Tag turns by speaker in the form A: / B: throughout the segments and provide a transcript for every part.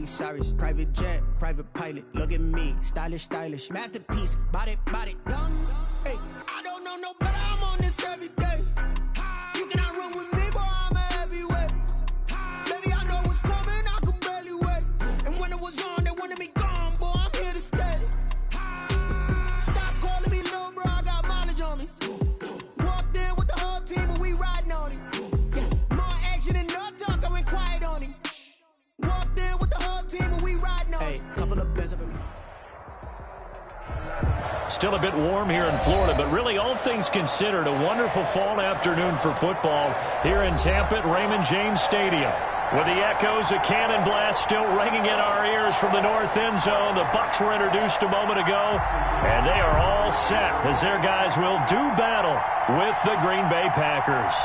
A: Cyrus, private jet, private pilot, look at me, stylish, masterpiece, body, done. Hey, I don't know no better, I'm on this every day. You cannot run with me, boy, I'm a heavyweight. Baby, I know what's coming, I could barely wait. And when it was on, they wanted me gone, boy, I'm here to stay. Stop calling me little bro, I got mileage on me. Walked in with the whole team and we riding on it. Yeah, more action and no talk, I went quiet on him. Walked in with the whole team and we riding on it. Couple of bets up in.
B: Still a bit warm here in Florida, but really all things considered, a wonderful fall afternoon for football here in Tampa at Raymond James Stadium. With the echoes of cannon blast still ringing in our ears from the north end zone, the Bucks were introduced a moment ago, and they are all set as their guys will do battle with the Green Bay Packers.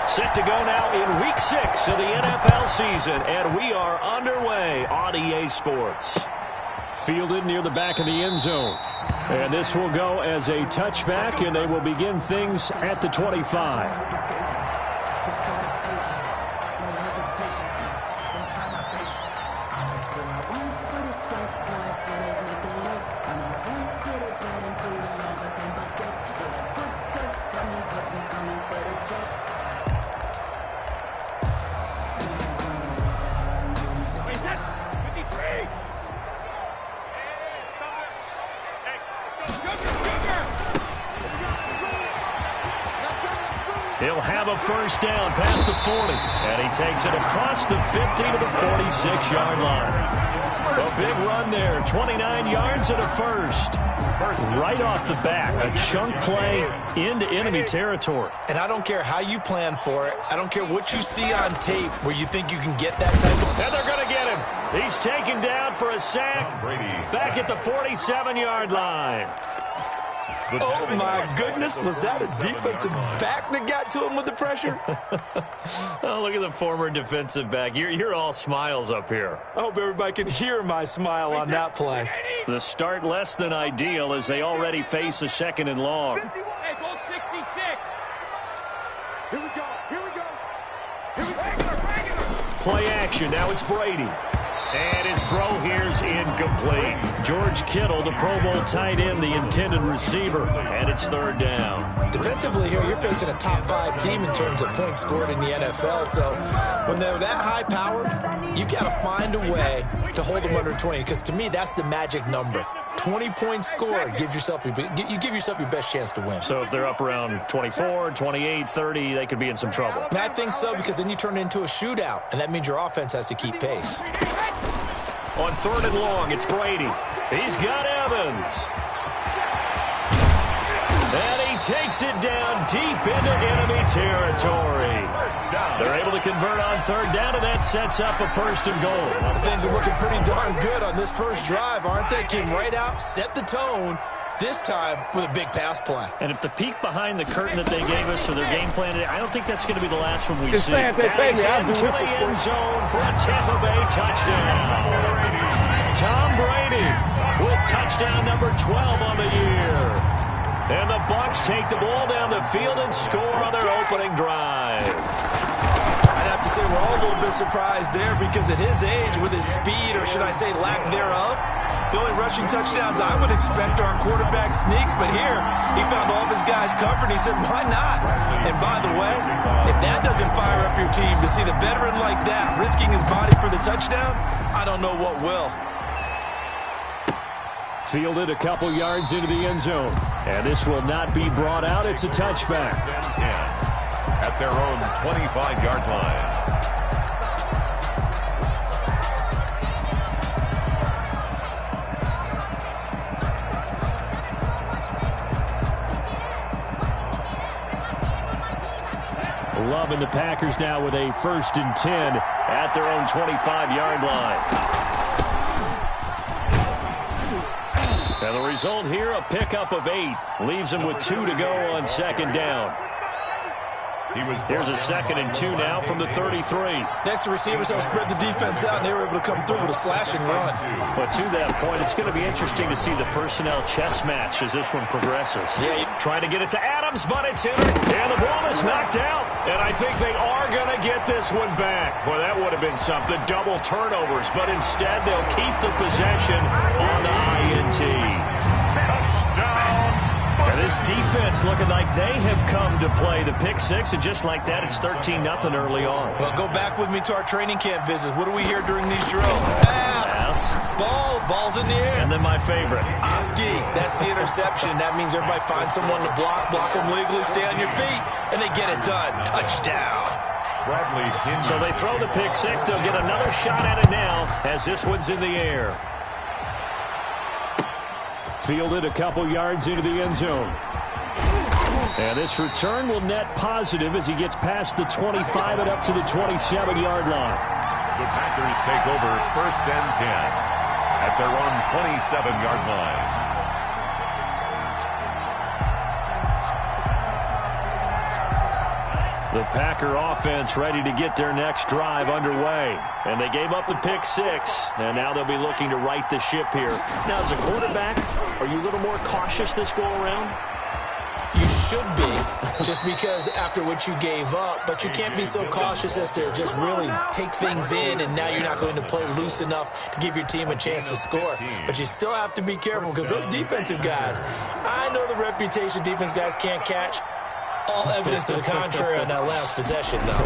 B: Set to go now in Week 6 of the NFL season, and we are underway on EA Sports. Fielded near the back of the end zone. And this will go as a touchback, and they will begin things at the 25. He'll have a first down past the 40, and he takes it across the 50 to the 46-yard line. A big run there, 29 yards and a first. Right off the bat, a chunk play into enemy territory.
C: And I don't care how you plan for it. I don't care what you see on tape where you think you can get that type of...
B: And they're going to get him. He's taken down for a sack back at the 47-yard line.
C: Oh, my goodness. Was that a defensive back that got to him with the pressure?
B: Oh, look at the former defensive back. You're all smiles up here.
C: I hope everybody can hear my smile on that play.
B: The start less than ideal as they already face a second and long.
D: Hey, goal 66. Here we go.
B: Play action. Now it's Brady. And his throw here's incomplete. George Kittle, the Pro Bowl tight end, the intended receiver, and it's third down.
C: Defensively here, you're facing a top 5 team in terms of points scored in the NFL. So when they're that high powered, you've got to find a way to hold them under 20. Because to me, that's the magic number. 20 points scored gives yourself your best chance to win.
B: So if they're up around 24, 28, 30, they could be in some trouble.
C: And I think so, because then you turn it into a shootout, and that means your offense has to keep pace.
B: On third and long, it's Brady. He's got Evans. And he takes it down deep into enemy territory. They're able to convert on third down, and that sets up a first and goal.
C: Things are looking pretty darn good on this first drive, aren't they? Came right out, set the tone, this time with a big pass play.
B: And if the peek behind the curtain that they gave us for their game plan today, I don't think that's going to be the last one we see. That is into the end zone for a Tampa Bay touchdown. Tom Brady with touchdown number 12 on the year. And the Bucks take the ball down the field and score on their opening drive.
C: I'd have to say we're all a little bit surprised there, because at his age, with his speed, or should I say lack thereof, the only rushing touchdowns I would expect are on quarterback sneaks. But here, he found all of his guys covered, and he said, why not? And by the way, if that doesn't fire up your team to see the veteran like that risking his body for the touchdown, I don't know what will.
B: Fielded a couple yards into the end zone. And this will not be brought out. It's a touchback.
E: At their own 25-yard line.
B: Love and the Packers now with a 1st and 10 at their own 25-yard line. And the result here, a pickup of 8. Leaves them with 2 to go on second down. Here's a 2nd and 2 now from the 33.
C: Next, the receivers help spread the defense out, and they were able to come through with a slashing run.
B: But to that point, it's going to be interesting to see the personnel chess match as this one progresses.
C: Yeah,
B: trying to get it to Adams, but it's in, and the ball is knocked out. And I think they are going to get this one back. Well, that would have been something, double turnovers, but instead they'll keep the possession on the INT. And this defense looking like they have come to play the pick six, and just like that, it's 13-0 early on.
C: Well, go back with me to our training camp visits. What do we hear during these drills? Pass. Ball's in the air.
B: And then my favorite.
C: Oski, that's the interception. That means everybody finds someone to block them legally, stay on your feet, and they get it done. Touchdown.
B: So they throw the pick six. They'll get another shot at it now as this one's in the air. Fielded a couple yards into the end zone. And this return will net positive as he gets past the 25 and up to the 27-yard line.
E: The Packers take over 1st and 10 at their own 27-yard line.
B: The Packer offense ready to get their next drive underway. And they gave up the pick six, and now they'll be looking to right the ship here. Now, as a quarterback, are you a little more cautious this go-around?
C: You should be, just because after what you gave up, but you can't be so cautious as to just really take things in, and now you're not going to play loose enough to give your team a chance to score. But you still have to be careful because those defensive guys, I know the reputation defense guys can't catch. All evidence to the contrary on that last possession, though.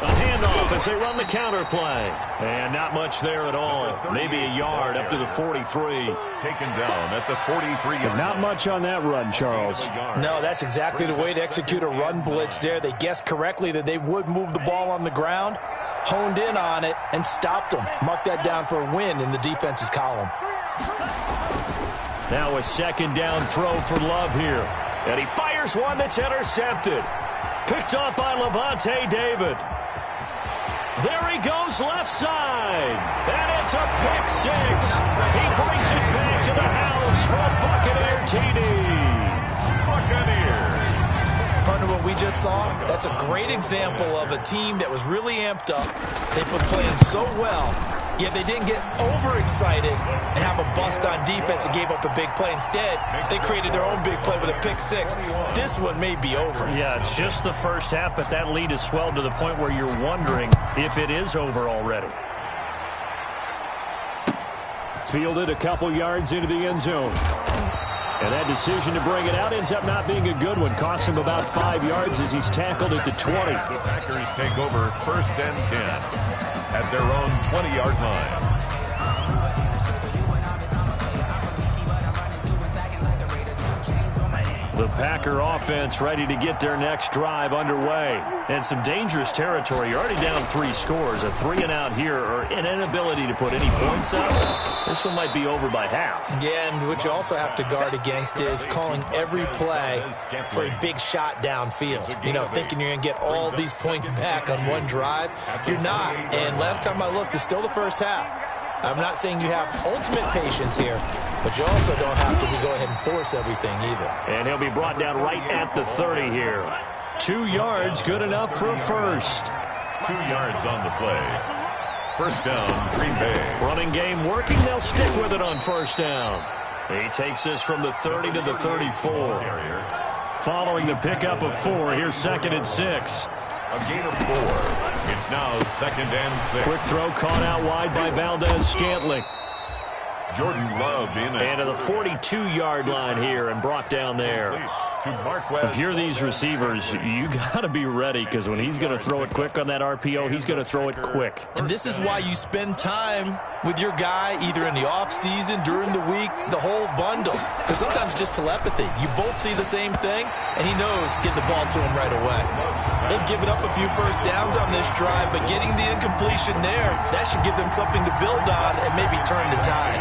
B: A handoff as they run the counter play. And not much there at all. Maybe a yard up to the 43.
E: Taken down at the 43.
B: Not much on that run, Charles.
C: No, that's exactly the way to execute a run blitz there. They guessed correctly that they would move the ball on the ground, honed in on it, and stopped them. Mark that down for a win in the defense's column.
B: Now a 2nd down throw for Love here. And he fires one that's intercepted. Picked up by Levante David. There he goes left side. And it's a pick six. He brings it back to the house for Buccaneer TD.
E: Buccaneers.
C: Partner, what we just saw, that's a great example of a team that was really amped up. They've been playing so well, yet they didn't get overexcited and have a bust on defense and gave up a big play. Instead, they created their own big play with a pick six. This one may be over.
B: Yeah, it's just the first half, but that lead has swelled to the point where you're wondering if it is over already. Fielded a couple yards into the end zone. And that decision to bring it out ends up not being a good one. Costs him about 5 yards as he's tackled at the 20.
E: The Packers take over 1st and 10 at their own 20-yard line.
B: The Packer offense ready to get their next drive underway. And some dangerous territory. You're already down 3 scores. A 3-and-out here or an inability to put any points up. This one might be over by half.
C: Yeah, and what you also have to guard against is calling every play for a big shot downfield. You know, thinking you're going to get all these points back on one drive. You're not. And last time I looked, it's still the first half. I'm not saying you have ultimate patience here, but you also don't have to go ahead and force everything either.
B: And he'll be brought down right at the 30 here. 2 yards, good enough for a first.
E: 2 yards on the play. 1st down, Green Bay.
B: Running game working. They'll stick with it on 1st down. He takes this from the 30 to the 34. Following the pickup of 4, here's 2nd and 6.
E: A gain of 4. It's now 2nd and 6.
B: Quick throw caught out wide by Valdez-Scantling.
E: Jordan Love in
B: And to the 42-yard line here and brought down there. If you're these receivers, you got to be ready because when he's going to throw it quick on that RPO, he's going to throw it quick.
C: And this is why you spend time with your guy either in the offseason, during the week, the whole bundle. Because sometimes just telepathy. You both see the same thing, and he knows get the ball to him right away. They've given up a few 1st downs on this drive, but getting the incompletion there, that should give them something to build on and maybe turn the tide.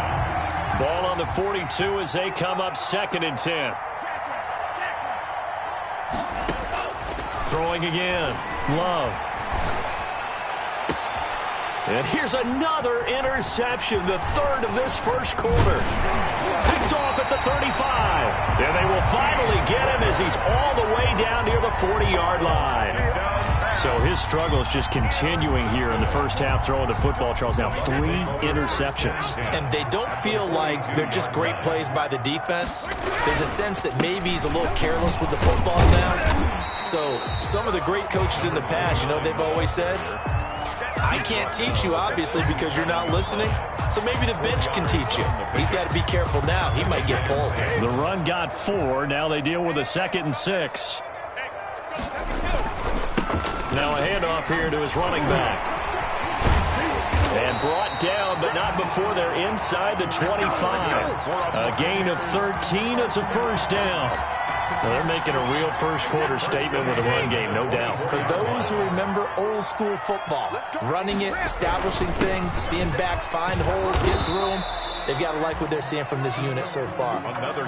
B: Ball on the 42 as they come up 2nd and 10. Throwing again. Love. And here's another interception, the third of this first quarter. Picked off at the 35. And they will finally get him as he's all the way down near the 40-yard line. So his struggle is just continuing here in the first half throwing the football, Charles. Now 3 interceptions.
C: And they don't feel like they're just great plays by the defense. There's a sense that maybe he's a little careless with the football now. So some of the great coaches in the past, you know, they've always said, I can't teach you, obviously, because you're not listening. So maybe the bench can teach you. He's got to be careful now. He might get pulled.
B: The run got 4. Now they deal with a 2nd and 6. Now a handoff here to his running back. And brought down, but not before they're inside the 25. A gain of 13. It's a first down. Now they're making a real first-quarter statement with a run game, no doubt.
C: For those who remember old-school football, running it, establishing things, seeing backs find holes, get through them, they've got to like what they're seeing from this unit so far.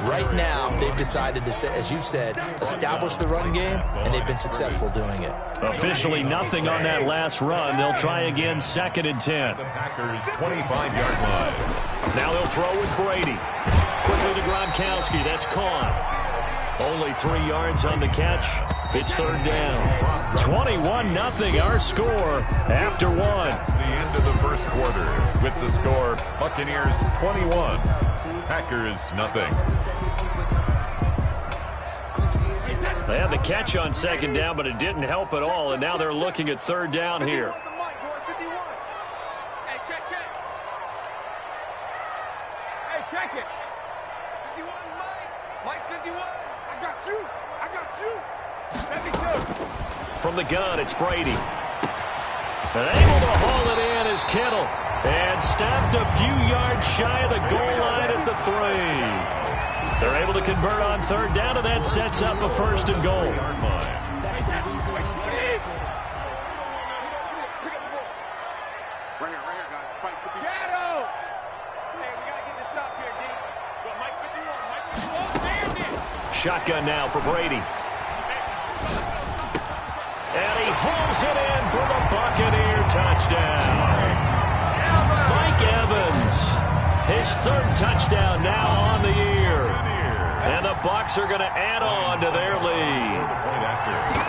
C: Right now, they've decided to, as you said, establish the run game, and they've been successful doing it.
B: Officially nothing on that last run. They'll try again, 2nd and 10.
E: The Packers' 25-yard line.
B: Now they'll throw with Brady. Quickly to Gronkowski. That's caught. Only 3 yards on the catch. It's 3rd down. 21-0 our score after 1.
E: That's the end of the first quarter. With the score, Buccaneers 21, Packers nothing.
B: They had the catch on 2nd down, but it didn't help at all, and now they're looking at 3rd down here.
D: Hey, check. Hey, check it. 51, Mike 51. I got you. 72.
B: From the gun, it's Brady. And able to haul it in is Kittle. And stopped a few yards shy of the goal line at the 3. They're able to convert on 3rd down, and that sets up a 1st and goal. Shotgun now for Brady. And he hauls it in for the Buccaneer touchdown. Mike Evans, his 3rd touchdown now on the year. And the Bucs are going to add on to their lead.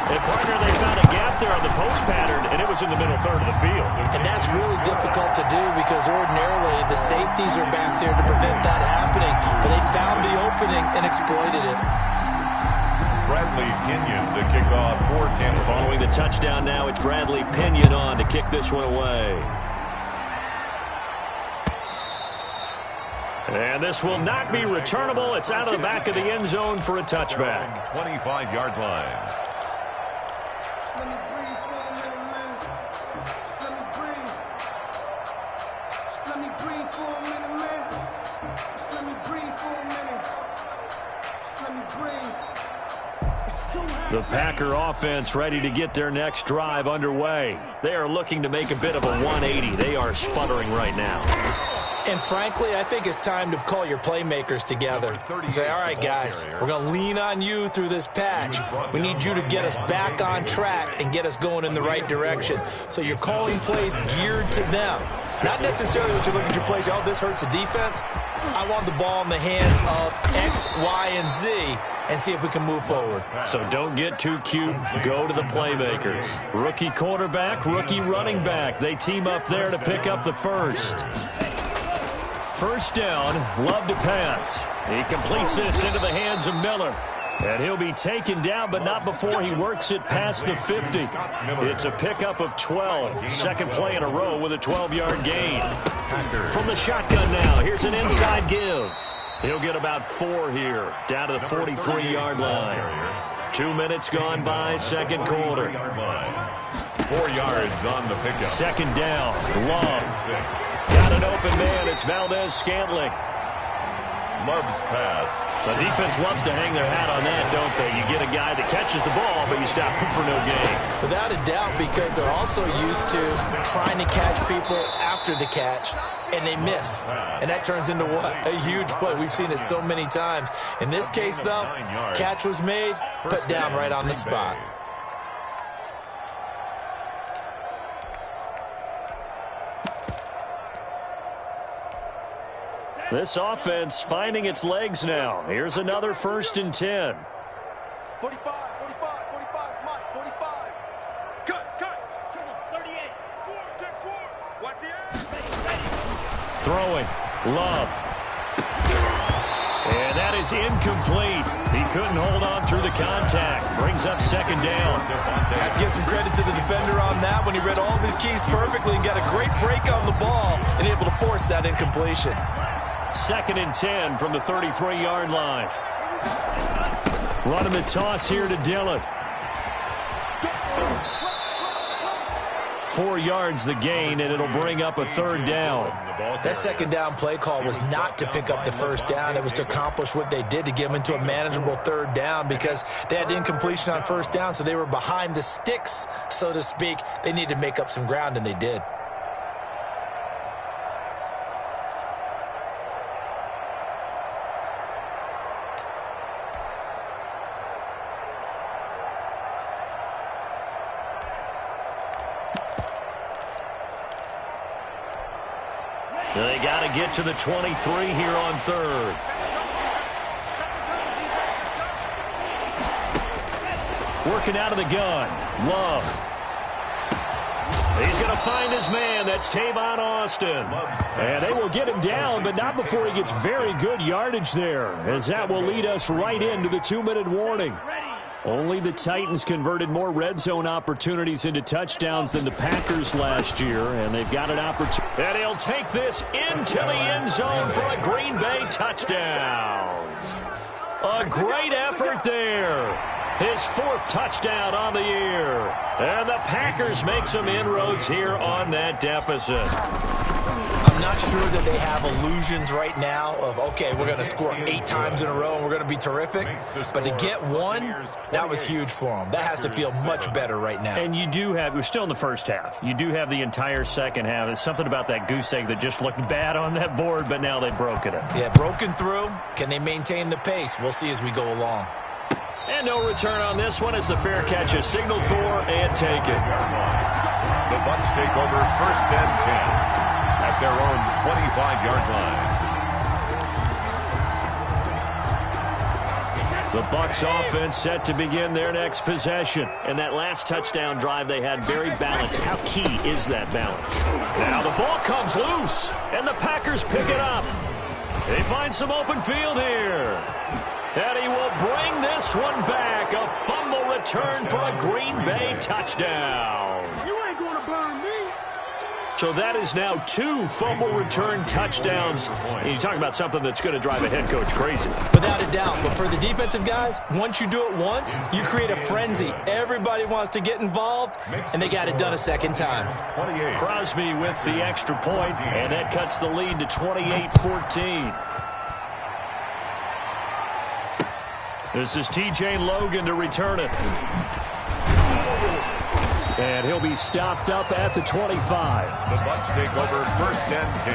B: And partner, they found a gap there on the post pattern, and it was in the middle 3rd of the field.
C: And that's really difficult to do because ordinarily the safeties are back there to prevent that happening. But they found the opening and exploited it.
E: Bradley Pinion to kick off for Tampa.
B: Following the touchdown now, it's Bradley Pinion on to kick this one away. And this will not be returnable. It's out of the back of the end zone for a touchback.
E: 25-yard line.
B: The Packer offense ready to get their next drive underway. They are looking to make a bit of a 180. They are sputtering right now.
C: And frankly, I think it's time to call your playmakers together and say, all right, guys, we're going to lean on you through this patch. We need you to get us back on track and get us going in the right direction. So you're calling plays geared to them. Not necessarily what you look at your plays, oh, this hurts the defense. I want the ball in the hands of X, Y, and Z and see if we can move forward.
B: So don't get too cute. Go to the playmakers. Rookie quarterback, rookie running back. They team up there to pick up the first. First down, Love to pass. He completes this into the hands of Miller. And he'll be taken down, but not before he works it past the 50. It's a pickup of 12. Second play in a row with a 12-yard gain. From the shotgun now, here's an inside give. He'll get about 4 here, down to the 43-yard line. 2 minutes gone by, second quarter.
E: 4 yards on the pickup.
B: Second down, Love. Got an open man, it's Valdez-Scantling.
E: Love's pass.
B: The defense loves to hang their hat on that, don't they? You get a guy that catches the ball, but you stop him for no gain.
C: Without a doubt, because they're also used to trying to catch people after the catch, and they miss. And that turns into what? A huge play. We've seen it so many times. In this case, though, catch was made, put down right on the spot.
B: This offense finding its legs now. Here's another 1st and 10.
D: 45, Mike, 45. Cut. 38, 4, check 4. Watch the edge.
B: Throwing. Love. And that is incomplete. He couldn't hold on through the contact. Brings up 2nd down.
C: I have to give some credit to the defender on that when he read all of his keys perfectly and got a great break on the ball and able to force that incompletion.
B: 2nd and 10 from the 33-yard line. Running the toss here to Dillon. 4 yards the gain, and it'll bring up a 3rd down.
C: That 2nd down play call was not to pick up the 1st down. It was to accomplish what they did, to get them into a manageable 3rd down, because they had incompletion on 1st down, so they were behind the sticks, so to speak. They needed to make up some ground, and they did.
B: They got to get to the 23 here on 3rd. Working out of the gun. Love. He's going to find his man. That's Tavon Austin. And they will get him down, but not before he gets very good yardage there, as that will lead us right into the 2-minute warning. Only the Titans converted more red zone opportunities into touchdowns than the Packers last year, and they've got an opportunity. And he'll take this into the end zone for a Green Bay touchdown. A great effort there. His 4th touchdown on the year. And the Packers make some inroads here on that deficit.
C: I'm not sure that they have illusions right now of, okay, we're going to score 8 times in a row and we're going to be terrific. But to get 1, that was huge for them. That has to feel much better right now.
B: And you do have, we're still in the 1st half. You do have the entire 2nd half. It's something about that goose egg that just looked bad on that board, but now they've broken it.
C: Yeah, broken through. Can they maintain the pace? We'll see as we go along.
B: And no return on this one as the fair catch is signaled for and taken.
E: The Bucks take over 1st and 10 at their own 25-yard line.
B: The Bucks offense set to begin their next possession. And that last touchdown drive they had very balanced. How key is that balance? Now the ball comes loose, and the Packers pick it up. They find some open field here. And he will bring this one back. A fumble return for a Green Bay touchdown.
D: You ain't going to burn me.
B: So that is now 2 fumble return touchdowns. And you talk about something that's going to drive a head coach crazy.
C: Without a doubt. But for the defensive guys, once you do it once, you create a frenzy. Everybody wants to get involved, and they got it done a 2nd time.
B: Crosby with the extra point, and that cuts the lead to 28-14. This is T.J. Logan to return it. And he'll be stopped up at the 25.
E: The Bucks take over 1st and 10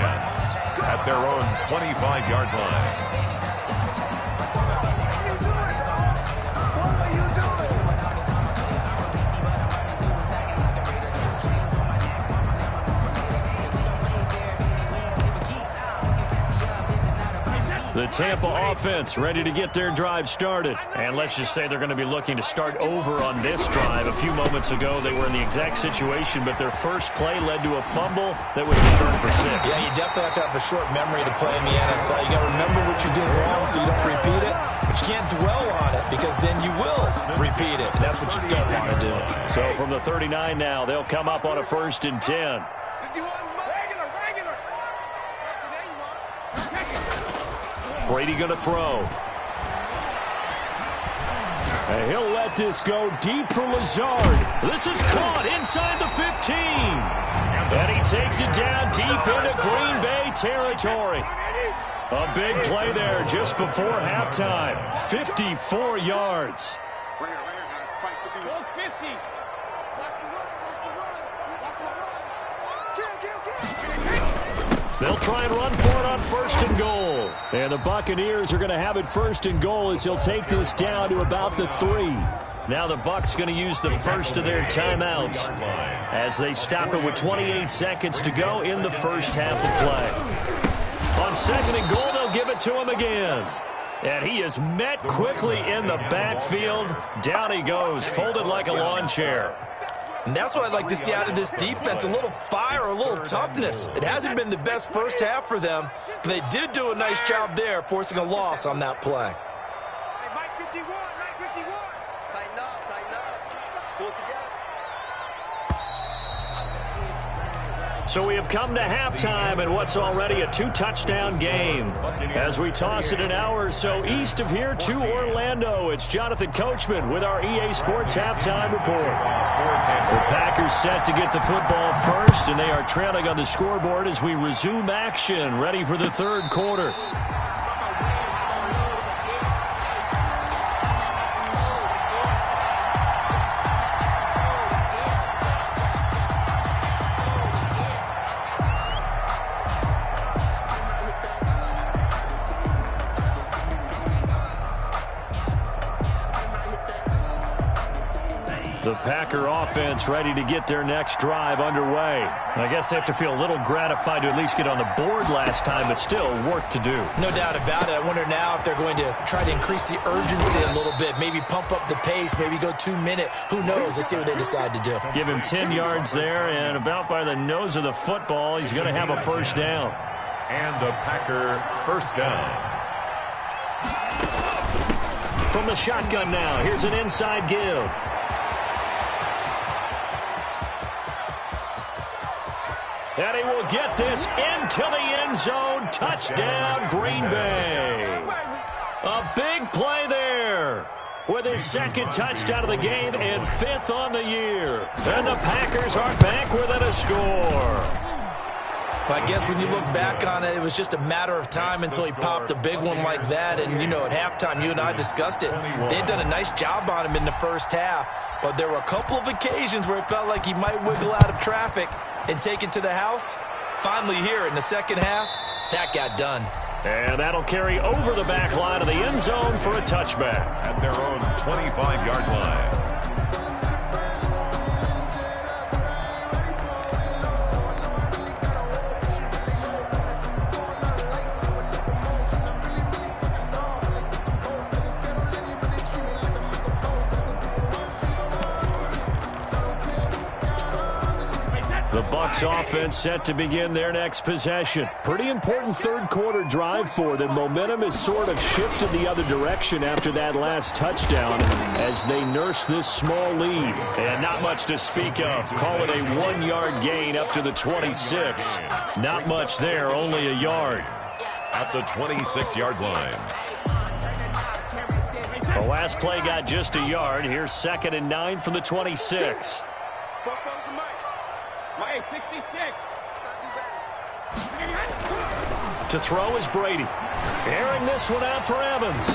E: at their own 25-yard line.
B: The Tampa offense ready to get their drive started. And let's just say they're going to be looking to start over on this drive. A few moments ago, they were in the exact situation, but their first play led to a fumble that was returned for 6.
C: Yeah, you definitely have to have a short memory to play in the NFL. You got to remember what you did wrong so you don't repeat it. But you can't dwell on it because then you will repeat it. And that's what you don't want to do.
B: So from the 39 now, they'll come up on a 1st and 10.
D: 51, regular.
B: Brady going to throw. And he'll let this go deep for Lazard. This is caught inside the 15. And he takes it down deep into Green Bay territory. A big play there just before halftime. 54 yards.
D: Right here, guys. Fight 50. 50. Watch the run.
B: They'll try and run for it on 1st and goal. And the Buccaneers are going to have it 1st and goal as he'll take this down to about the 3. Now the Bucs going to use the first of their timeouts as they stop it with 28 seconds to go in the first half of play. On on 2nd and goal, they'll give it to him again. And he is met quickly in the backfield. Down he goes, folded like a lawn chair.
C: And that's what I'd like to see out of this defense, a little fire, a little toughness. It hasn't been the best first half for them, but they did do a nice job there, forcing a loss on that play.
D: Mike 51, Mike 51. Tighten up, tighten up. Pull it together.
B: So we have come to halftime in what's already a 2-touchdown game. As we toss it an hour or so east of here to Orlando, it's Jonathan Coachman with our EA Sports Halftime Report. The Packers set to get the football first, and they are trailing on the scoreboard as we resume action, ready for the third quarter. The Packer offense ready to get their next drive underway. I guess they have to feel a little gratified to at least get on the board last time, but still work to do.
C: No doubt about it. I wonder now if they're going to try to increase the urgency a little bit, maybe pump up the pace, maybe go 2-minute. Who knows? Let's see what they decide to do.
B: Give him 10 yards there, and about by the nose of the football, he's going to have a first down.
E: And a Packer first down.
B: From the shotgun now, here's an inside give. And he will get this into the end zone. Touchdown, Green Bay. A big play there with his 2nd touchdown of the game and 5th on the year. And the Packers are back within a score.
C: Well, I guess when you look back on it, it was just a matter of time until he popped a big one like that. And, you know, at halftime, you and I discussed it. They had done a nice job on him in the first half. But there were a couple of occasions where it felt like he might wiggle out of traffic and take it to the house. Finally here in the second half, that got done.
B: And that'll carry over the back line of the end zone for a touchback.
E: At their own 25-yard line.
B: The Bucks offense set to begin their next possession. Pretty important third quarter drive for them. Momentum has sort of shifted the other direction after that last touchdown as they nurse this small lead. And not much to speak of. Call it a 1-yard gain up to the 26. Not much there, only a yard.
E: At the 26-yard line.
B: The last play got just a yard. Here's 2nd and 9 from the 26.
D: Mike 66.
B: To throw is Brady. Airing this one out for Evans.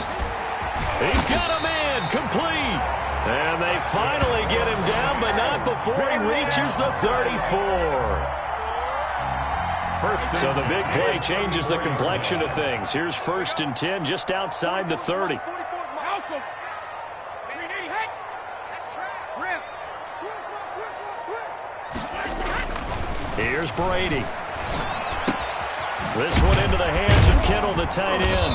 B: He's got a man complete. And they finally get him down, but not before he reaches the 34. So the big play changes the complexion of things. Here's 1st and 10 just outside the 30. Here's Brady. This one into the hands of Kittle, the tight end.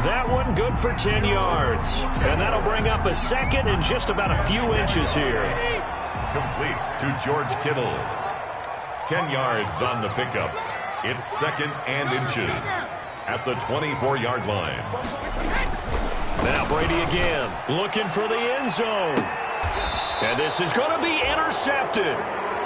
B: That one good for 10 yards. And that'll bring up a 2nd and just about a few inches here.
E: Complete to George Kittle. 10 yards on the pickup. It's 2nd and inches at the 24-yard line.
B: Now Brady again, looking for the end zone. And this is going to be intercepted.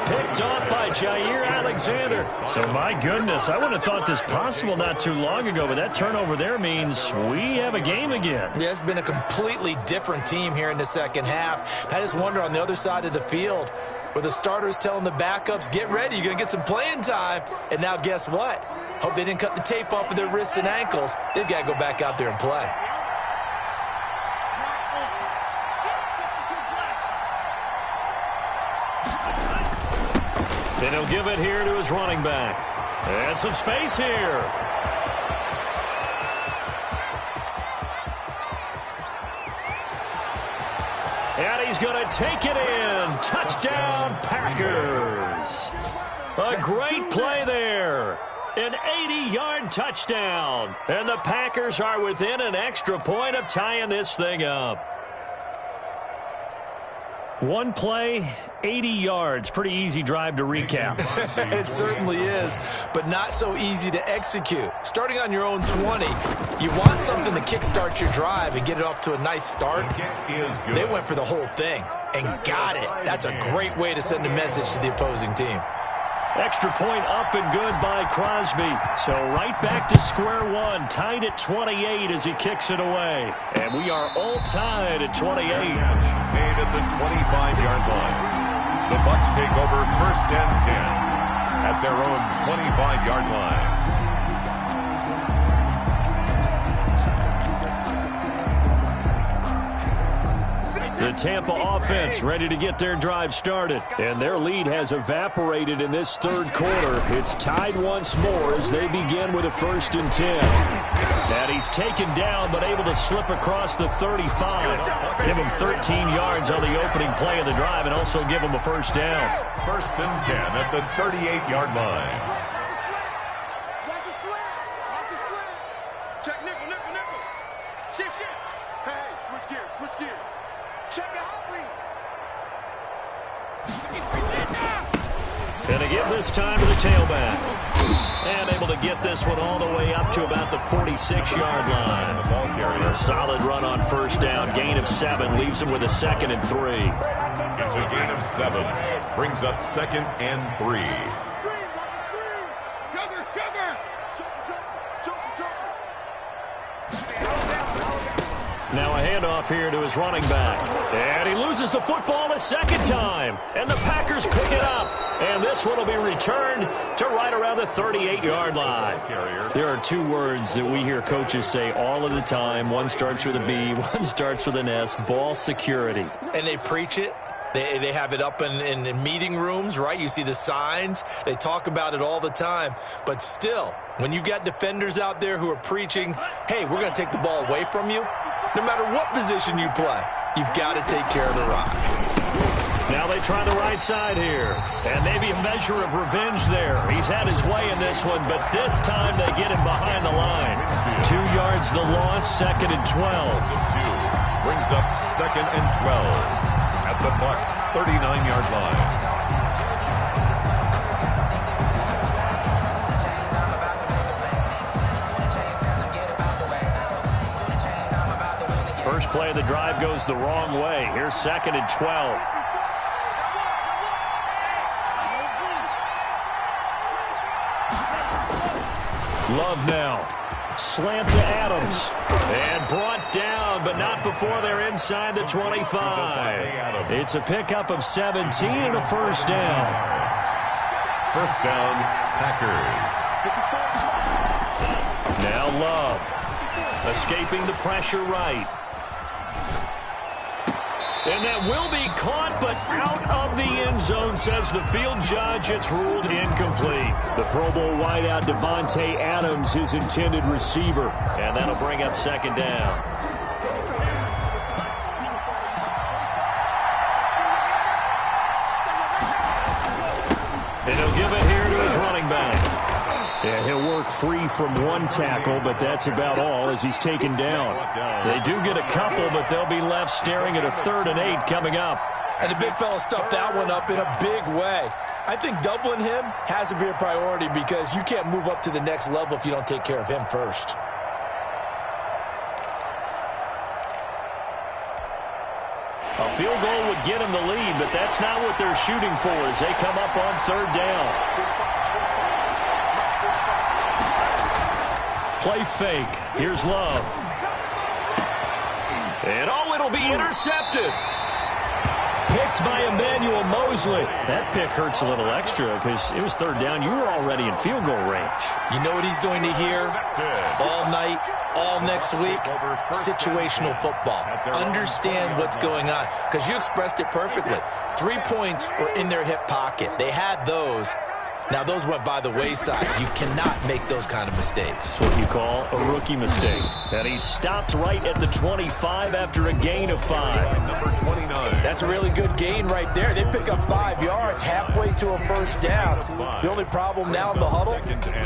B: Picked off by Jair Alexander. So, my goodness, I wouldn't have thought this possible not too long ago, but that turnover there means we have a game again.
C: Yeah, it's been a completely different team here in the second half. I just wonder on the other side of the field where the starters telling the backups, get ready, you're going to get some playing time. And now guess what? Hope they didn't cut the tape off of their wrists and ankles. They've got to go back out there and play.
B: Then he'll give it here to his running back. And some space here. And he's going to take it in. Touchdown, Packers. A great play there. An 80-yard touchdown. And the Packers are within an extra point of tying this thing up. One play, 80 yards. Pretty easy drive to recap.
C: It certainly is, but not so easy to execute. Starting on your own 20, you want something to kickstart your drive and get it off to a nice start. They went for the whole thing and got it. That's a great way to send a message to the opposing team.
B: Extra point up and good by Crosby. So right back to square one, tied at 28 as he kicks it away. And we are all tied at 28.
E: Made at the 25-yard line. The Bucks take over 1st and 10 at their own 25-yard line.
B: The Tampa offense ready to get their drive started. And their lead has evaporated in this third quarter. It's tied once more as they begin with a 1st and 10. And he's taken down but able to slip across the 35. Give him 13 yards on the opening play of the drive and also give him a 1st down.
E: 1st and 10 at the 38-yard line.
D: Check nickel, nickel, nickel. Shift, shift. Hey, switch gears, switch gears. Check the hot read.
B: Going to give this time to the tailback. And able to get this one all the way up to about the 46-yard line. A solid run on 1st down. Gain of 7 leaves him with a 2nd and 3.
E: It's a gain of 7. Brings up 2nd and 3.
D: Jumper, jumper.
B: Now a handoff here to his running back. And he loses the football a 2nd time. And the Packers pick it up. And this one will be returned to right around the 38-yard line. There are 2 words that we hear coaches say all of the time. One starts with a B, one starts with an S. Ball security.
C: And they preach it. They have it up in meeting rooms, right? You see the signs. They talk about it all the time. But still, when you've got defenders out there who are preaching, hey, we're going to take the ball away from you, no matter what position you play, you've got to take care of the rock.
B: Now they try the right side here. And maybe a measure of revenge there. He's had his way in this one, but this time they get him behind the line. 2 yards the loss, 2nd and 12.
E: Brings up 2nd and 12 at the Bucks' 39-yard line.
B: First play of the drive goes the wrong way. Here's 2nd and 12. Love now. Slant to Adams. And brought down, but not before they're inside the 25. It's a pickup of 17 and a 1st down.
E: 1st down, Packers.
B: Now Love. Escaping the pressure right. And that will be caught, but out of the end zone, says the field judge. It's ruled incomplete. The Pro Bowl wideout Devontae Adams, his intended receiver. And that'll bring up 2nd down. And he'll give it here to his running back. Yeah, he'll work free from one tackle, but that's about all as he's taken down. They do get a couple, but they'll be left staring at a 3rd and 8 coming up.
C: And the big fella stuffed that one up in a big way. I think doubling him has to be a priority because you can't move up to the next level if you don't take care of him first.
B: A field goal would get him the lead, but that's not what they're shooting for as they come up on 3rd down. Play fake. Here's Love. And it'll be intercepted. Picked by Emmanuel Mosley. That pick hurts a little extra because it was 3rd down. You were already in field goal range.
C: You know what he's going to hear all night, all next week? Situational football. Understand what's going on because you expressed it perfectly. 3 points were in their hip pocket. They had those. Now, those went by the wayside. You cannot make those kind of mistakes.
B: That's what you call a rookie mistake. And he stopped right at the 25 after a gain of 5.
E: Number 29.
C: That's a really good gain right there. They pick up 5 yards halfway to a 1st down. The only problem now in the huddle,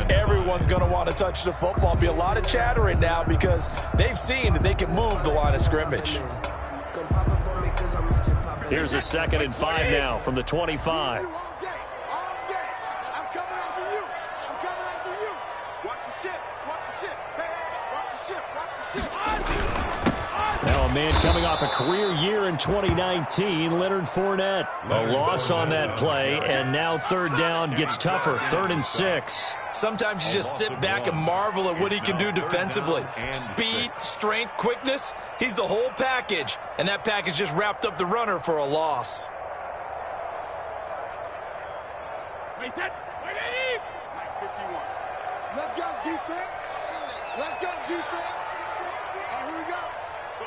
C: everyone one's going to want to touch the football. Be a lot of chattering now because they've seen that they can move the line of scrimmage.
B: Here's a 2nd and 5 now from the 25. Now a man coming off a career year in 2019, Leonard Fournette. A loss on that play, and now 3rd down gets tougher, 3rd and 6.
C: Sometimes you just sit back and marvel at what he can do defensively. Speed, strength, quickness, he's the whole package. And that package just wrapped up the runner for a loss.
D: Wait, that. Wait, Eddie! 51. Let's go, defense. Let's go, defense. Here we go.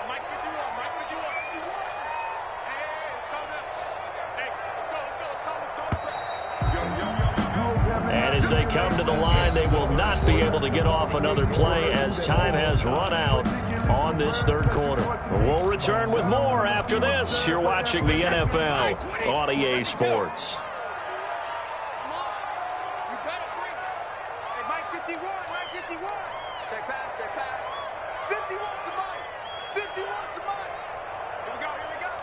D: Mike 51, Mike 51. Hey, let's go now. Hey, let's go.
B: And as they come to the line, they will not be able to get off another play as time has run out on this 3rd quarter. We'll return with more after this. You're watching the NFL on EA Sports.
D: Check pass, check pass. 51 to Mike. 51 to Mike. Here we go.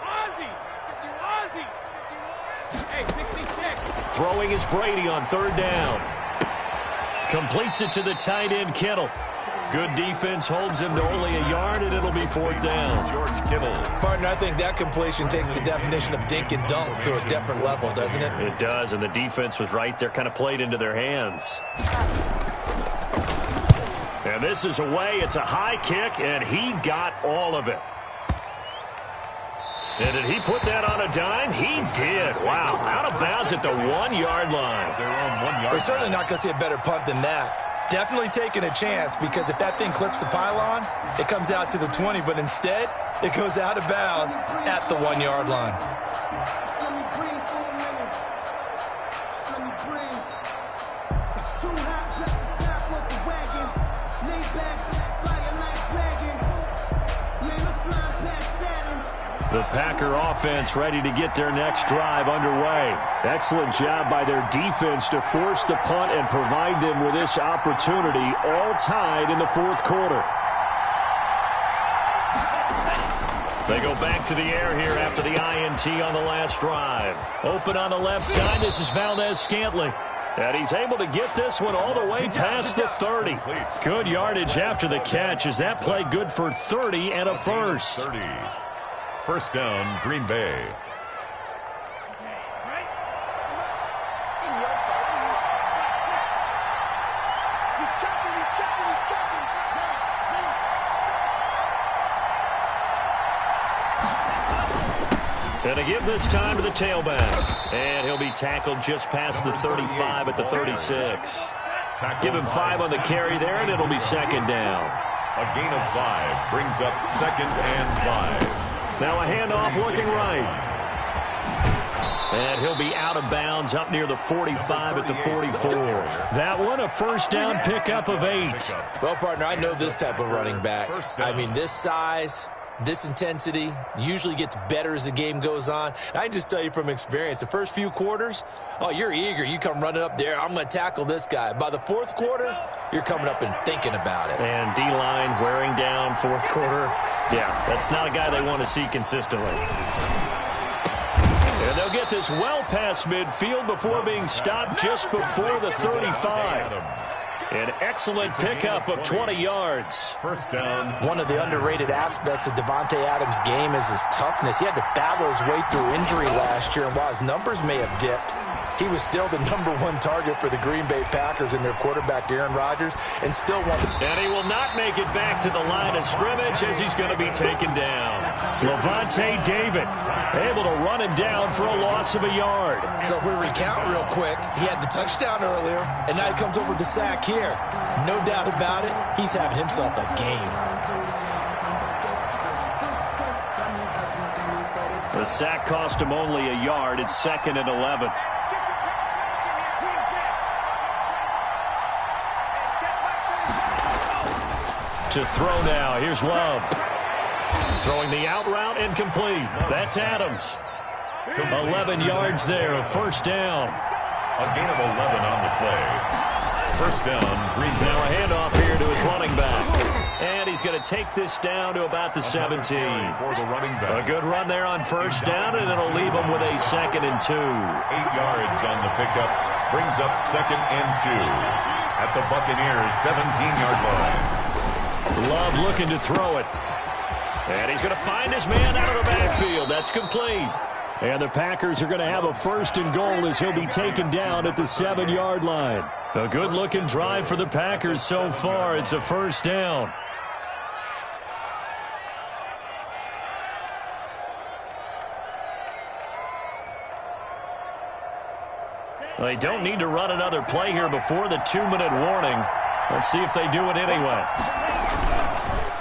D: Ozzie. 51. Hey, 66.
B: Throwing is Brady on 3rd down. Completes it to the tight end, Kittle. Good defense holds him to only a yard, and it'll be 4th down.
E: George Kittle.
C: Partner, I think that completion takes the definition of dink and dunk to a different level, doesn't it?
B: It does, and the defense was right there, kind of played into their hands. And this is away. It's a high kick, and he got all of it. And did he put that on a dime? He did. Wow. Out of bounds at the 1-yard line.
E: They're on 1 yard.
C: We're certainly not going to see a better punt than that. Definitely taking a chance because if that thing clips the pylon, it comes out to the 20, but instead, it goes out of bounds at the 1-yard line.
B: The Packer offense ready to get their next drive underway. Excellent job by their defense to force the punt and provide them with this opportunity, all tied in the 4th quarter. They go back to the air here after the INT on the last drive. Open on the left side, this is Valdez-Scantling. And he's able to get this one all the way past the 30. Good yardage after the catch. Is that play good for 30 and a first?
E: 30. 1st down, Green Bay.
B: And to give this time to the tailback. And he'll be tackled just past the 35 at the 36. Give him 5 on the carry there, and it'll be 2nd down.
E: A gain of 5 brings up 2nd and 5.
B: Now a handoff looking right. And he'll be out of bounds up near the 45 at the 44. That one, a 1st down pickup of 8.
C: Well, partner, I know this type of running back. I mean, this size, this intensity usually gets better as the game goes on. I can just tell you from experience, the first few quarters, oh, you're eager. You come running up there, I'm going to tackle this guy. By the 4th quarter, you're coming up and thinking about it.
B: And D-line wearing down 4th quarter. Yeah, that's not a guy they want to see consistently. And they'll get this well past midfield before being stopped just before the 35. An excellent pickup of 20 yards.
E: 1st down.
C: One of the underrated aspects of Davante Adams' game is his toughness. He had to battle his way through injury last year, and while his numbers may have dipped, he was still the #1 target for the Green Bay Packers and their quarterback, Aaron Rodgers, and still won.
B: And he will not make it back to the line of scrimmage as he's going to be taken down. Levante David able to run him down for a loss of a yard.
C: So if we recount real quick, he had the touchdown earlier, and now he comes up with the sack here. No doubt about it, he's having himself a game.
B: The sack cost him only a yard. It's 2nd and 11. To throw now. Here's Love. Throwing the out route incomplete. That's Adams. 11 yards there, a 1st down.
E: A gain of 11 on the play. 1st down, Green Bay.
B: And he's going to take this down to about the 17.
E: For the running back.
B: A good run there on first down, and it'll leave him with a 2nd and 2.
E: 8 yards on the pickup. Brings up 2nd and 2. At the Buccaneers' 17-yard line.
B: Love looking to throw it. And he's going to find his man out of the backfield. That's complete. And the Packers are going to have a 1st and goal as he'll be taken down at the 7-yard line. A good-looking drive for the Packers so far. It's a 1st down. They don't need to run another play here before the 2-minute warning. Let's see if they do it anyway.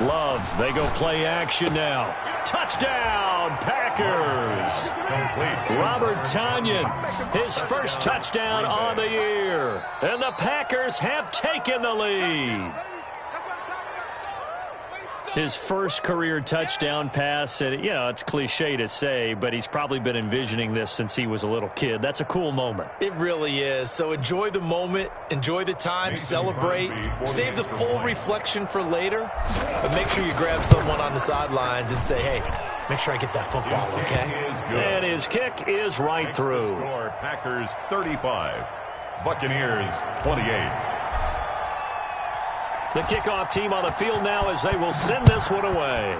B: Love, they go play action now. Touchdown, Packers!
E: Complete.
B: Robert Tonyan, his first touchdown on the year. And the Packers have taken the lead. His first career touchdown pass, and it's cliche to say, but he's probably been envisioning this since he was a little kid. That's a cool moment.
C: It really is. So enjoy the moment, enjoy the time, celebrate, save the full reflection for later, but make sure you grab someone on the sidelines and say, hey, make sure I get that football, okay?
B: And his kick is right through.
E: Score, Packers 35, Buccaneers 28.
B: The kickoff team on the field now as they will send this one away.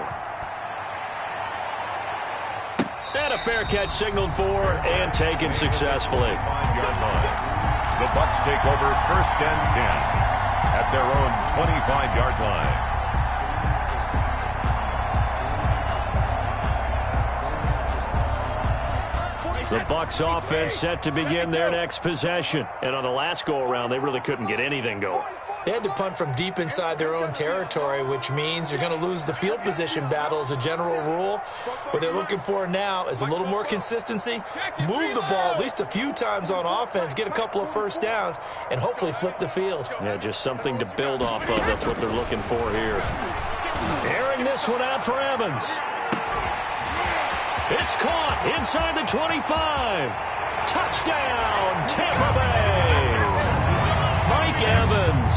B: And a fair catch signaled for and taken successfully.
E: 5-yard line. The Bucks take over 1st and 10 at their own 25-yard line.
B: The Bucks offense set to begin their next possession. And on the last go-around, they really couldn't get anything going.
C: They had to punt from deep inside their own territory, which means you're going to lose the field position battle as a general rule. What they're looking for now is a little more consistency, move the ball at least a few times on offense, get a couple of 1st downs, and hopefully flip the field.
B: Yeah, just something to build off of. That's what they're looking for here. Airing this one out for Evans. It's caught inside the 25. Touchdown, Tampa Bay. Mike Evans,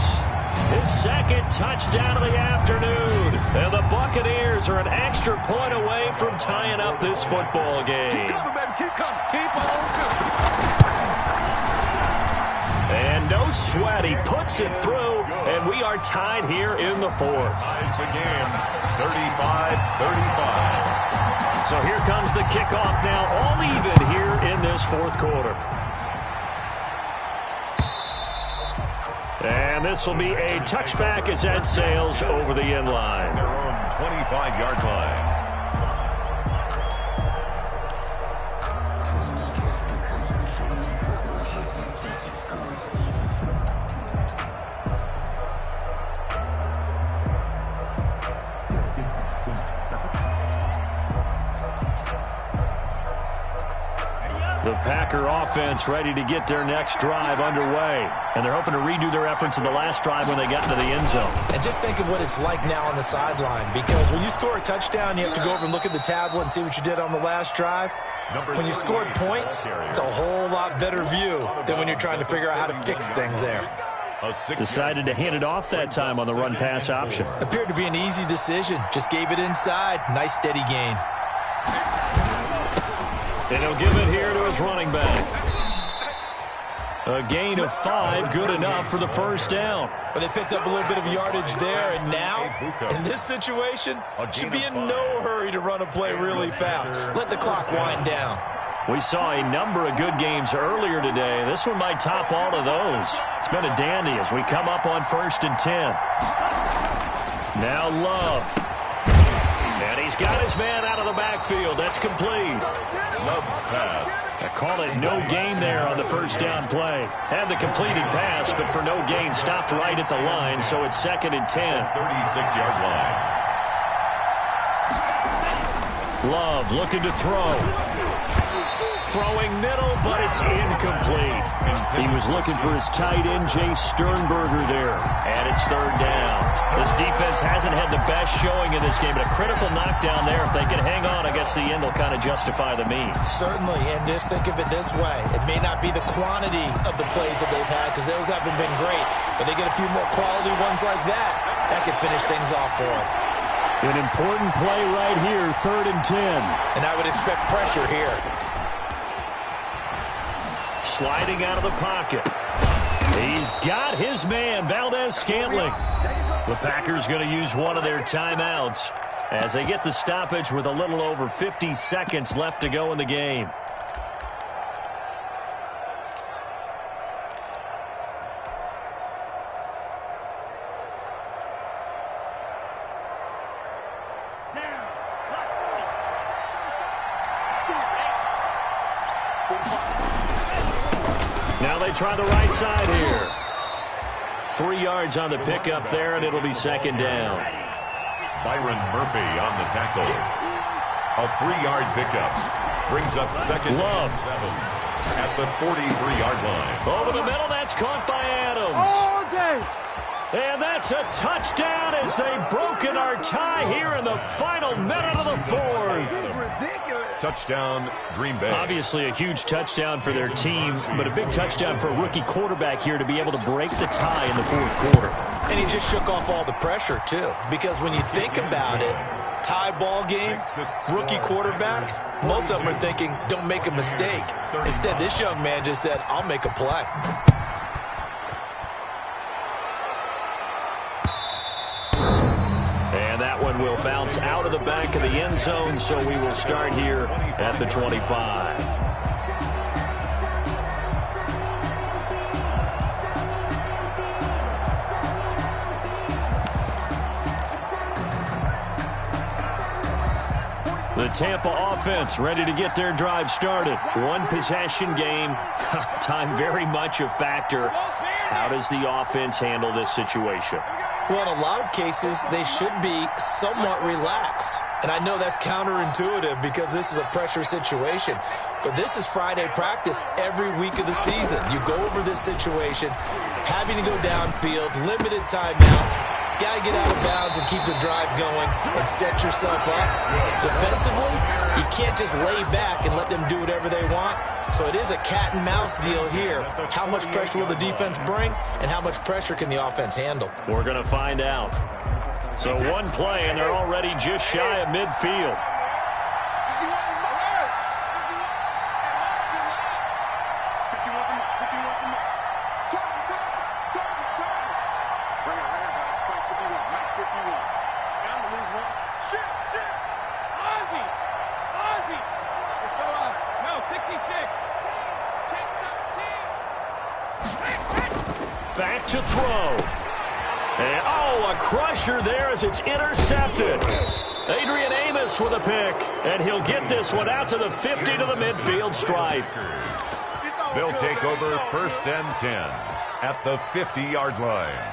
B: his 2nd touchdown of the afternoon. And the Buccaneers are an extra point away from tying up this football game.
D: Keep coming, baby. Keep coming. Keep on.
B: And no sweat. He puts it through, and we are tied here in the 4th.
E: Ties the game, 35-35.
B: So here comes the kickoff now, all even here in this 4th quarter. And this will be a touchback as Ed sails over the end line.
E: Their own 25-yard line.
B: The Packer offense ready to get their next drive underway. And they're hoping to redo their efforts in the last drive when they got into the end zone.
C: And just think of what it's like now on the sideline, because when you score a touchdown, you have to go over and look at the tablet and see what you did on the last drive. When you scored points, it's a whole lot better view than when you're trying to figure out how to fix things there.
B: Decided to hand it off that time on the run-pass option.
C: Appeared to be an easy decision. Just gave it inside. Nice, steady gain.
B: And he'll give it here to his running back. A gain of 5, good enough for the 1st down.
C: But they picked up a little bit of yardage there, and now, in this situation, should be in no hurry to run a play really fast. Let the clock wind down.
B: We saw a number of good games earlier today. This one might top all of those. It's been a dandy as we come up on 1st and 10. Now Love. And he's got his man out of the backfield. That's complete.
E: Love's pass.
B: I call it no gain there on the 1st down play. Had the completed pass, but for no gain, stopped right at the line, so it's 2nd and 10.
E: 36-yard line.
B: Love looking to throw. Throwing middle, but it's incomplete. He was looking for his tight end, Jay Sternberger there. And it's 3rd down. This defense hasn't had the best showing in this game, but a critical knockdown there. If they can hang on, I guess the end will kind of justify the means.
C: Certainly, and just think of it this way. It may not be the quantity of the plays that they've had, because those haven't been great, but they get a few more quality ones like that, That could finish things off for him.
B: An important play right here, 3rd and 10.
C: And I would expect pressure here.
B: Sliding out of the pocket. He's got his man, Valdez-Scantling. The Packers going to use one of their timeouts as they get the stoppage with a little over 50 seconds left to go in the game. Now they try the right side here. 3 yards on the pickup there, and it'll be 2nd down.
E: Byron Murphy on the tackle. A 3-yard pickup. Brings up 2nd
B: Love.
E: and 7 at the 43-yard line.
B: Over the middle, that's caught by Adams.
D: All day.
B: And that's a touchdown as they've broken our tie here in the final minute of the 4th.
E: Touchdown, Green Bay.
B: Obviously a huge touchdown for their team, but a big touchdown for a rookie quarterback here to be able to break the tie in the 4th quarter.
C: And he just shook off all the pressure, too. Because when you think about it, tie ball game, rookie quarterback, most of them are thinking, don't make a mistake. Instead, this young man just said, I'll make a play.
B: And that one will bounce out of the back of the end zone, so we will start here at the 25. The Tampa offense ready to get their drive started. One possession game. Time very much a factor. How does the offense handle this situation?
C: Well, in a lot of cases, they should be somewhat relaxed. And I know that's counterintuitive because this is a pressure situation. But this is Friday practice every week of the season. You go over this situation, having to go downfield, limited timeouts. Got to get out of bounds and keep the drive going and set yourself up. Defensively, you can't just lay back and let them do whatever they want. So it is a cat and mouse deal here. How much pressure will the defense bring and how much pressure can the offense handle?
B: We're going to find out. So one play and they're already just shy of midfield. Back to throw. And, a crusher there as it's intercepted. Adrian Amos with a pick. And he'll get this one out to the 50 to the midfield stripe.
E: They'll take over 1st and 10 at the 50-yard line.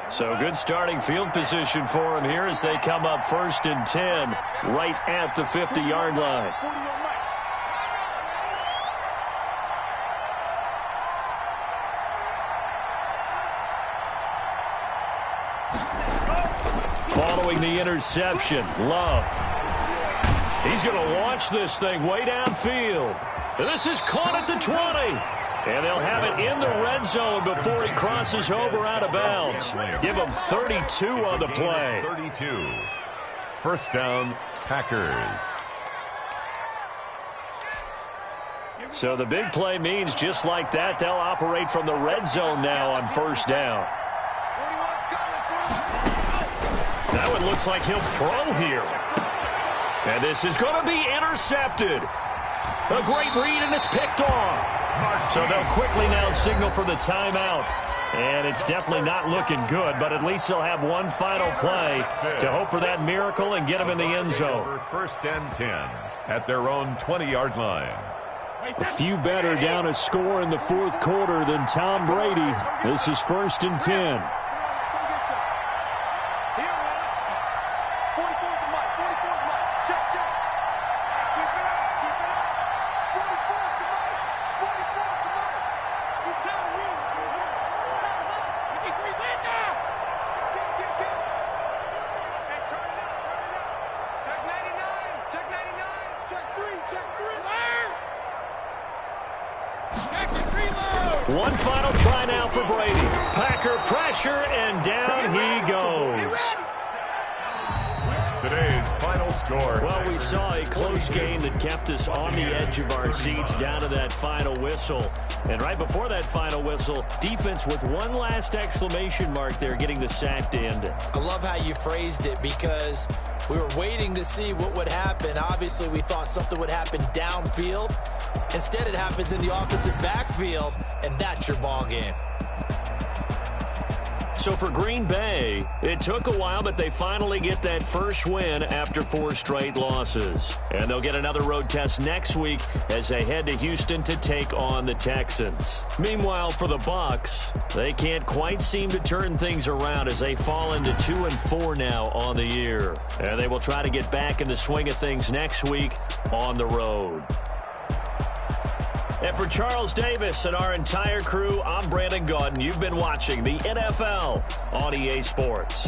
B: So good starting field position for him here as they come up 1st and 10 right at the 50-yard line. Following the interception, Love. He's going to launch this thing way downfield. And this is caught at the 20. And they'll have it in the red zone before he crosses over out of bounds. Give him 32 on the play.
E: 32. 1st down, Packers.
B: So the big play means just like that, they'll operate from the red zone now on 1st down. That one looks like he'll throw here. And this is going to be intercepted. A great read, and it's picked off. So they'll quickly now signal for the timeout. And it's definitely not looking good, but at least they'll have one final play to hope for that miracle and get them in the end zone.
E: 1st and 10 at their own 20-yard line.
B: A few better down a score in the 4th quarter than Tom Brady. This is 1st and 10. One final try now for Brady. Packer pressure, and down he goes.
E: Today's final score.
B: Well, we saw a close game that kept us on the edge of our seats down to that final whistle. And right before that final whistle, defense with one last exclamation mark there, getting the sack to end it.
C: I love how you phrased it, because we were waiting to see what would happen. Obviously, we thought something would happen downfield. Instead, it happens in the offensive backfield, and that's your ball game.
B: So for Green Bay, it took a while, but they finally get that first win after 4 straight losses. And they'll get another road test next week as they head to Houston to take on the Texans. Meanwhile, for the Bucks, they can't quite seem to turn things around as they fall into 2-4 now on the year. And they will try to get back in the swing of things next week on the road. And for Charles Davis and our entire crew, I'm Brandon Gaudin. You've been watching the NFL on EA Sports.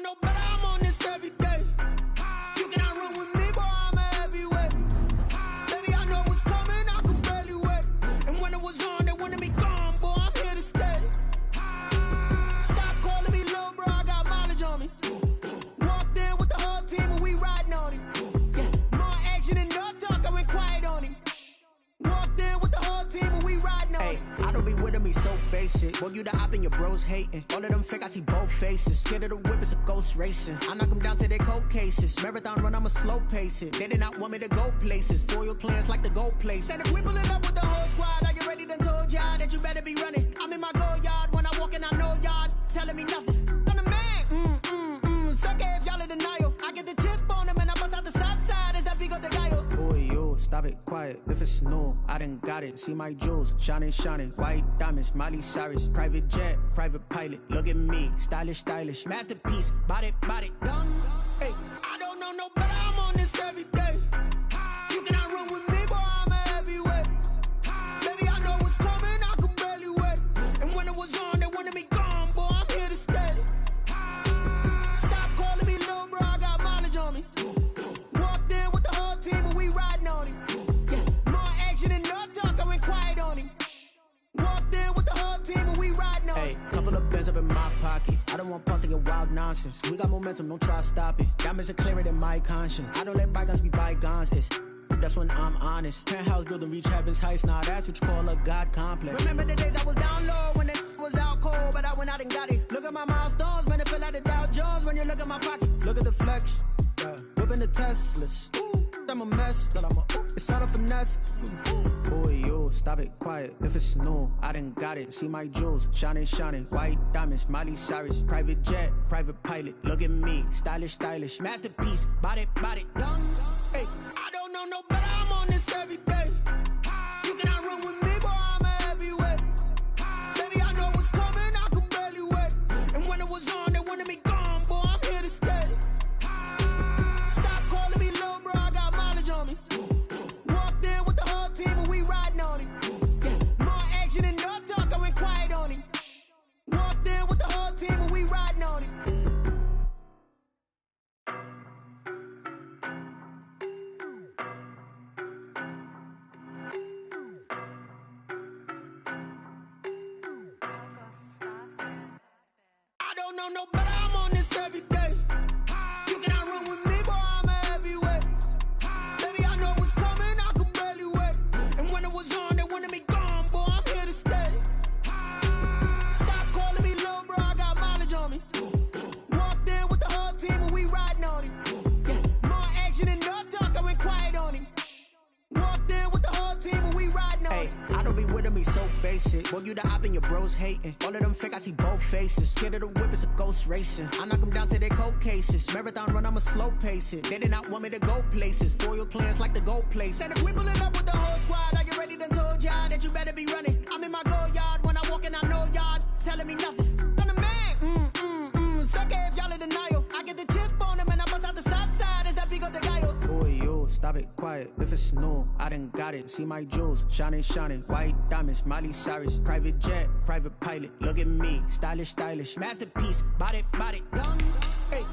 A: No, but I'm on this every day. You cannot run with me, boy, I'm a heavyweight. Baby, I know what's coming, I could barely wait. And when it was on, they wanted me gone, boy, I'm here to stay. Stop calling me little bro, I got mileage on me. Walked in with the whole team and we riding on him. Yeah, more action and no talk, I went quiet on him. Walked in with the whole team and we riding on him.
F: I don't be with me so basic. Boy, you the op and your bros hating. All of them fake, I see both faces. Scared of the whip, it's a ghost racing. I knock them down to their cold cases. Marathon run, I'ma slow pace it. They did not want me to go places. Foil plans like the gold place.
A: And if we pulling up with the whole squad, I get ready done told y'all that you better be running. I'm in my go yard, when I walk in, I know y'all telling me nothing. I'm the man, suck it if y'all in denial. I get the chip on them and I bust out the south side, is that big of the guy?
F: Boy, yo, stop it, quiet. If it's new, I done got it. See my jewels, shining, white diamonds, Miley Cyrus, private jet, private pilot. Look at me, stylish, masterpiece, body, done.
A: Hey, I don't know no better, I'm on this every day. You cannot run with me, boy, I'm a heavyweight. Baby, I know what's coming, I could barely wait. And when it was on, they wanted me gone, boy, I'm here to stay. Stop calling me little bro, I got mileage on me. Walked in with the whole team and we riding on him. Yeah, more action and no talk, I went quiet on him. Walked in with the whole team and we riding on him.
F: Hey, couple of bands up in my pocket. I don't want pulse and wild nonsense. We got momentum, don't try to stop it. Diamonds are clearer than my conscience. I don't let bygones be bygones. It's that's when I'm honest. Penthouse building, reach heaven's heights. Now that's what you call a God complex.
A: Remember the days I was down low when it was out cold, but I went out and got it. Look at my milestones, man, it feel like the Dow Jones when you look at my pocket.
F: Look at the flex, yeah. Whipping the Teslas. I'm a mess, girl, it's all a finesse. Boy, yo, stop it, quiet. If it's new, I done got it. See my jewels, shining, white diamonds, Miley Cyrus, private jet, private pilot. Look at me, stylish, masterpiece, body, done.
A: Hey, I don't know no better, I'm on this every day. You cannot run with me, boy, I'm a heavyweight. Baby, I know what's coming, I could barely wait. And when it was on, they wanted me gone, boy, I'm here to stay. Stop calling me little bro, I got mileage on me. Walked in with the whole team and we riding on him. Yeah, more action and no talk, I went quiet on him. Walked in with the whole team and we riding on him. don't know, but I'm on this every day. You cannot run with me, boy, I'm a heavyweight. Baby, I know what's coming, I could barely wait. And when it was on, they wanted me gone, boy, I'm here to stay. Stop calling me little bro, I got mileage on me. Walked in with the whole team and we riding on him. More action and no talk, I went quiet on him. Walked in with the whole team and we riding on him.
F: I don't be with him, he's so basic. Boy, you the op and your bros hating. All of them fake, I see both faces. Scared of the whip, it's a ghost racing. I knock them down to their cold cases. Marathon run, I'ma slow pace it. They did not want me to go places. Foil plans like the gold place. And if we pulling up with the whole squad, I get ready done told y'all that you better be running. I'm in my go yard when I walk in, I know y'all telling me nothing. I'm the man, suck it if y'all in denial. I get the chip on them and I bust out the south side. Is that big of the gallo? Boy, yo, stop it, quiet. If it's new, I done got it. See my jewels, shining, shining. White diamonds, Miley Cyrus. Private jet, private pilot. Look at me, stylish, stylish. Masterpiece, body, young. Hey.